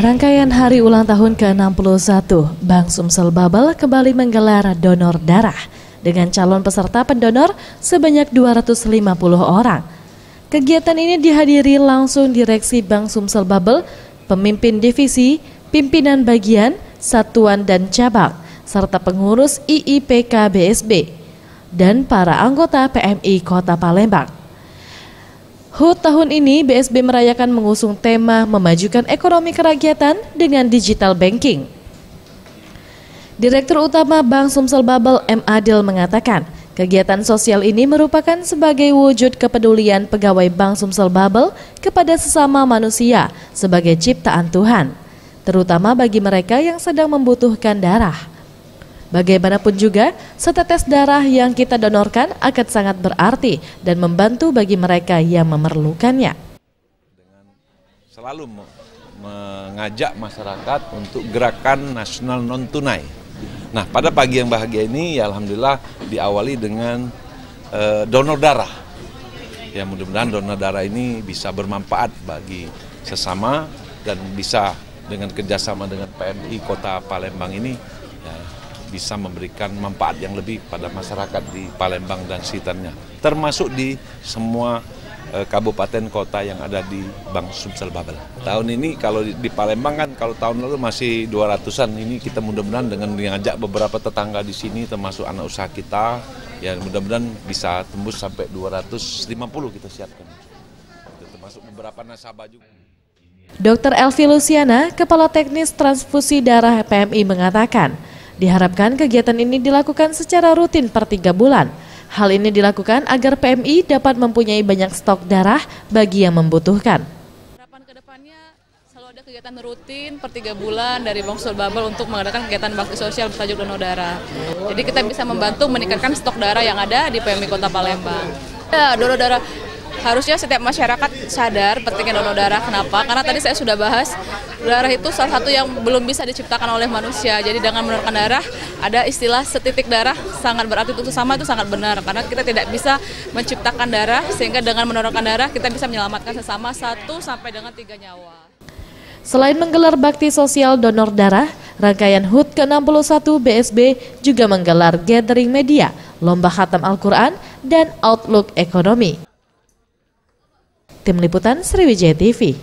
Rangkaian hari ulang tahun ke-61, Bank Sumsel Babel kembali menggelar donor darah dengan calon peserta pendonor sebanyak 250 orang. Kegiatan ini dihadiri langsung Direksi Bank Sumsel Babel, pemimpin divisi, pimpinan bagian, satuan dan cabang, serta pengurus IIPK BSB, dan para anggota PMI Kota Palembang. HUT tahun ini BSB merayakan mengusung tema memajukan ekonomi kerakyatan dengan digital banking. Direktur Utama Bank Sumsel Babel M. Adil mengatakan, kegiatan sosial ini merupakan sebagai wujud kepedulian pegawai Bank Sumsel Babel kepada sesama manusia sebagai ciptaan Tuhan, terutama bagi mereka yang sedang membutuhkan darah. Bagaimanapun juga, setetes darah yang kita donorkan akan sangat berarti dan membantu bagi mereka yang memerlukannya. Dengan selalu mengajak masyarakat untuk gerakan nasional non-tunai. Nah, pada pagi yang bahagia ini, ya alhamdulillah diawali dengan donor darah. Ya mudah-mudahan donor darah ini bisa bermanfaat bagi sesama dan bisa dengan kerjasama dengan PMI Kota Palembang ini, ya, bisa memberikan manfaat yang lebih pada masyarakat di Palembang dan sekitarnya, termasuk di semua kabupaten kota yang ada di Bank Sumsel Babel. Tahun ini kalau di Palembang kan kalau tahun lalu masih 200-an, ini kita mudah-mudahan dengan mengajak beberapa tetangga di sini termasuk anak usaha kita, ya mudah-mudahan bisa tembus sampai 250 kita siapkan. Termasuk beberapa nasabah juga. Dr. Elvi Luciana, Kepala Teknis Transfusi Darah PMI mengatakan, diharapkan kegiatan ini dilakukan secara rutin per 3 bulan. Hal ini dilakukan agar PMI dapat mempunyai banyak stok darah bagi yang membutuhkan. Harapan kedepannya selalu ada kegiatan rutin per 3 bulan dari Bank Sumsel Babel untuk mengadakan kegiatan bakti sosial bertajuk donor darah. Jadi kita bisa membantu meningkatkan stok darah yang ada di PMI Kota Palembang. Ya, donor darah. Harusnya setiap masyarakat sadar pentingnya donor darah. Kenapa? Karena tadi saya sudah bahas, darah itu salah satu yang belum bisa diciptakan oleh manusia. Jadi dengan mendonorkan darah, ada istilah setitik darah sangat berarti untuk sesama, itu sangat benar. Karena kita tidak bisa menciptakan darah, sehingga dengan mendonorkan darah kita bisa menyelamatkan sesama 1 sampai dengan 3 nyawa. Selain menggelar bakti sosial donor darah, rangkaian HUT ke-61 BSB juga menggelar gathering media, lomba khatam Al-Quran, dan Outlook Ekonomi. Tim Liputan Sriwijaya TV.